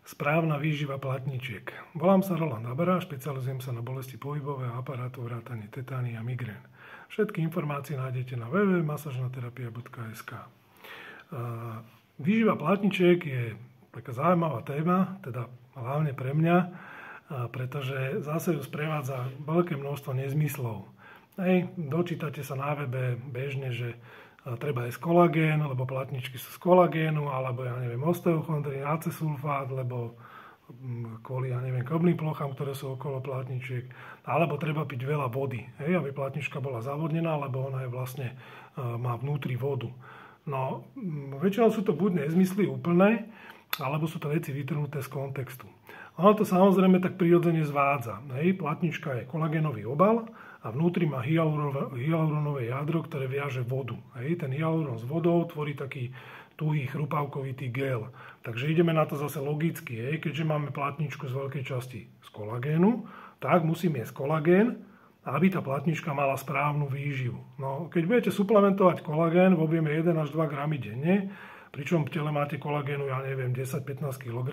Správna výživa platničiek. Volám sa Roland Habera, špecializujem sa na bolesti pohybového aparátu, vrátane tetány a migrén. Všetky informácie nájdete na www.masažnaterapia.sk. Výživa platničiek je taká zaujímavá téma, teda hlavne pre mňa, pretože zase ju sprevádza veľké množstvo nezmyslov. Dočítate sa na webe bežne, že treba jesť kolagén, lebo platničky sú z kolagénu, alebo osteochondrín, acesulfát, lebo kvôli, krvným plochám, ktoré sú okolo platničiek, alebo treba piť veľa vody, aby platnička bola zavodnená, lebo ona je vlastne, má vnútri vodu. No, väčšinou sú to buď nezmysly úplné, alebo sú to veci vytrhnuté z kontextu. Ono to samozrejme tak prirodzene zvádza. Platnička je kolagénový obal, a vnútri má hyaluronové jadro, ktoré viaže vodu. Ten hyaluron s vodou tvorí taký tuhý chrupavkovitý gel. Takže ideme na to zase logicky. Keďže máme platničku z veľkej časti z kolagénu, tak musíme jesť kolagén, aby tá platnička mala správnu výživu. No, keď budete suplementovať kolagén v objeme 1 až 2 gramy denne, pričom v tele máte kolagénu, 10-15 kg,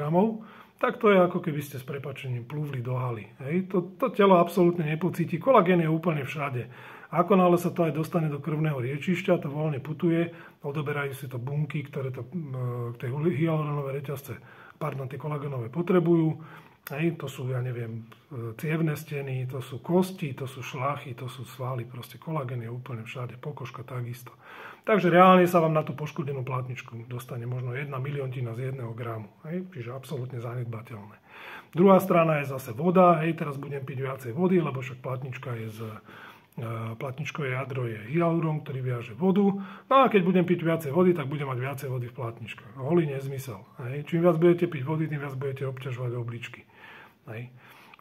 tak to je ako keby ste s prepáčením plúvli do haly. To telo absolútne nepocíti. Kolagén je úplne všade. Ako náhle sa to aj dostane do krvného riečišťa, to voľne putuje, odoberajú si to bunky, ktoré tie hyaluronové reťazce, tie kolagénové potrebujú. To sú, cievne steny, to sú kosti, to sú šlachy, to sú svaly. Proste kolagén je úplne všade, pokožka takisto. Takže reálne sa vám na tú poškodenú platničku dostane možno 1 miliontina z 1 gramu. Čiže absolútne zanedbateľné. Druhá strana je zase voda. Teraz budem piť viacej vody, lebo však platničkové jadro je hyaluron, ktorý viaže vodu. No a keď budem piť viacej vody, tak budem mať viacej vody v platničkách. Holý nezmysel. Čím viac budete piť vody, tým viac budete obťažovať obličky.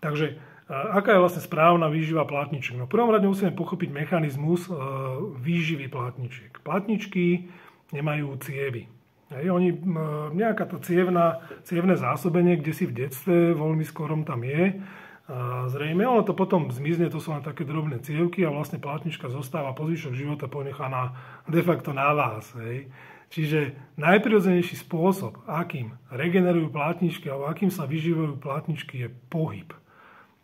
Takže aká je vlastne správna výživa platničiek? No v prvom rade musíme pochopiť mechanizmus výživy platničiek. Platničky nemajú cievy. Nejaká to cievne zásobenie, kde si v detstve veľmi skorom tam je. Zrejme ono to potom zmizne, to sú len také drobné cievky a vlastne platnička zostáva po zvyšok života ponechaná de facto na vás. Čiže najprirodzenejší spôsob, akým regenerujú platničky alebo akým sa vyživujú platničky, je pohyb.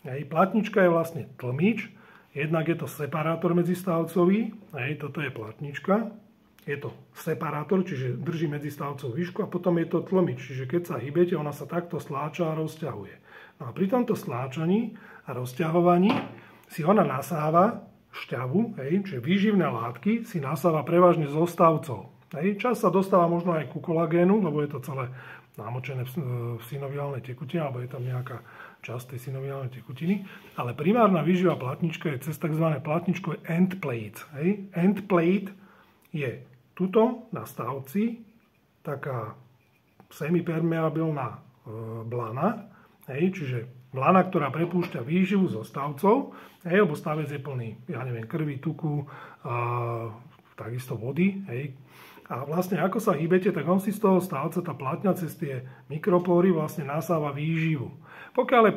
Platnička je vlastne tlmič, jednak je to separátor medzistavcový, toto je platnička, je to separátor, čiže drží medzistavcov výšku a potom je to tlmič, čiže keď sa hýbete, ona sa takto stláča a rozťahuje. No a pri tomto stláčaní a rozťahovaní si ona nasáva šťavu, čiže výživné látky si nasáva prevažne zo stavcov. Čas sa dostáva možno aj ku kolagénu, lebo je to celé namočené v synoviálnej tekutine, alebo je tam nejaká časť tej synoviálnej tekutiny. Ale primárna výživa platnička je cez tzv. Platničkové end plates. End plate je tuto na stavci taká semipermeabilná blana, čiže blana, ktorá prepúšťa výživu zo stavcov, lebo stavec je plný, krvi, tuku, takisto vody. A vlastne ako sa hýbete, tak on si z toho stavca, tá platňa cez tie mikropóry vlastne nasáva výživu. Pokiaľ je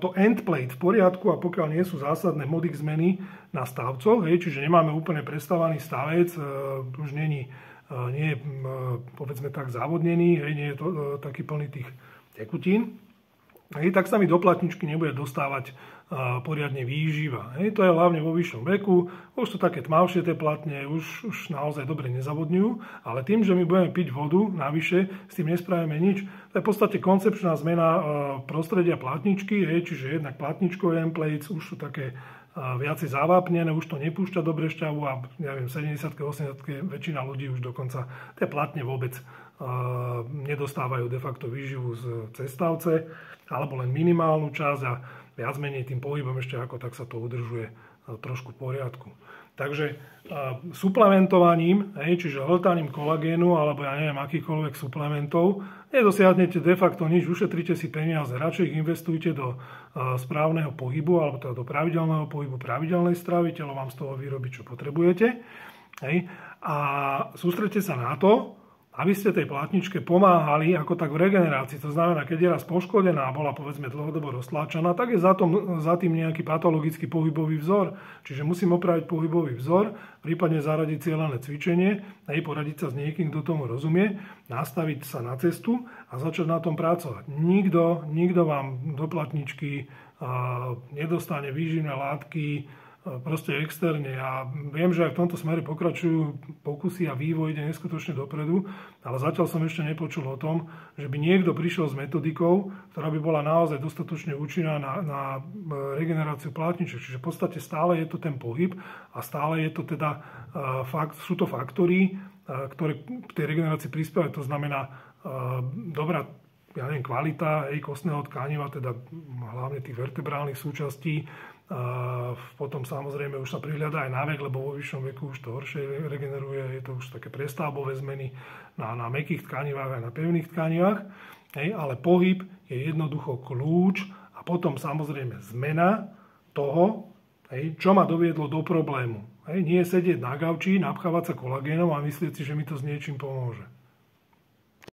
to end plate v poriadku a pokiaľ nie sú zásadné modic zmeny na stavcoch, čiže nemáme úplne prestávaný stavec, už nie je povedzme tak závodnený, nie je to taký plný tých tekutín, tak sa mi do platničky nebude dostávať poriadne výživa. To je hlavne vo vyššom veku, už sú také tmavšie tie platne, už naozaj dobre nezavodňujú, ale tým, že my budeme piť vodu navyše, s tým nespravíme nič. To je v podstate koncepčná zmena prostredia platničky, čiže jednak platničkové endplates už sú také viacej zavápnené, už to nepúšťa dobre šťavu a 70-80 väčšina ľudí už dokonca tie platne vôbec nedostávajú de facto výživu z cestavce, alebo len minimálnu časť a viac menej tým pohybom ešte ako tak sa to udržuje trošku v poriadku. Takže suplementovaním, čiže hltaním kolagénu alebo akýchkoľvek suplementov, nedosiahnete de facto nič, ušetríte si peniaze, radšej ich investujte do správneho pohybu alebo teda do pravidelného pohybu, pravidelnej stravy, telo vám z toho vyrobí, čo potrebujete. A sústredte sa na to, aby ste tej platničke pomáhali ako tak v regenerácii. To znamená, keď je raz poškodená a bola povedzme dlhodobo roztláčaná, tak je za tým nejaký patologický pohybový vzor. Čiže musím opraviť pohybový vzor, prípadne zaradiť cieľané cvičenie, aj poradiť sa s niekým, kto tomu rozumie, nastaviť sa na cestu a začať na tom pracovať. Nikto vám do platničky nedostane výživné látky, proste externe. Ja viem, že aj v tomto smere pokračujú pokusy a vývoj ide neskutočne dopredu, ale zatiaľ som ešte nepočul o tom, že by niekto prišiel s metodikou, ktorá by bola naozaj dostatočne účinná na regeneráciu plátniček. Čiže v podstate stále je to ten pohyb a stále je to teda sú to faktory, ktoré k tej regenerácii prispievajú. To znamená dobrá kvalita kostného tkaniva, teda hlavne tých vertebrálnych súčastí. Potom samozrejme už sa prihľadá aj na vek, lebo vo vyššom veku už to horšie regeneruje, je to už také prestavbové zmeny na mäkkých tkanivách aj na pevných tkanivách. Ale pohyb je jednoducho kľúč a potom samozrejme zmena toho, čo ma doviedlo do problému. Nie sedieť na gauči, napchávať sa kolagénom a myslieť si, že mi to s niečím pomôže.